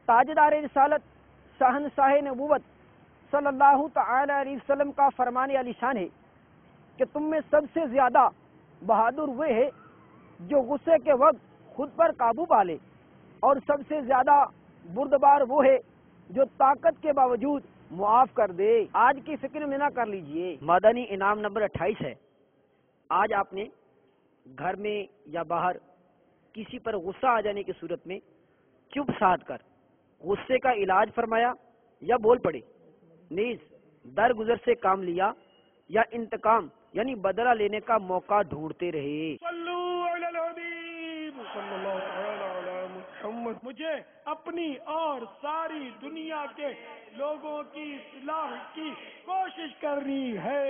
تاجدار رسالت شہنشاہ نبوت صلی اللہ تعالی علیہ وسلم کا فرمان علی شان ہے کہ تم میں سب سے زیادہ بہادر وہ ہے جو غصے کے وقت خود پر قابو پا لے، اور سب سے زیادہ بردبار وہ ہے جو طاقت کے باوجود معاف کر دے۔ آج کی فکر میں نہ کر لیجئے، مدنی انعام نمبر 28 ہے۔ آج آپ نے گھر میں یا باہر کسی پر غصہ آ جانے کی صورت میں چپ سادھ کر غصے کا علاج فرمایا یا بول پڑے، نیز درگزر سے کام لیا یا انتقام یعنی بدلہ لینے کا موقع ڈھونڈتے رہے۔ صلو علی الحبیب صلی اللہ تعالی علی محمد۔ مجھے اپنی اور ساری دنیا کے لوگوں کی اصلاح کی کوشش کرنی ہے۔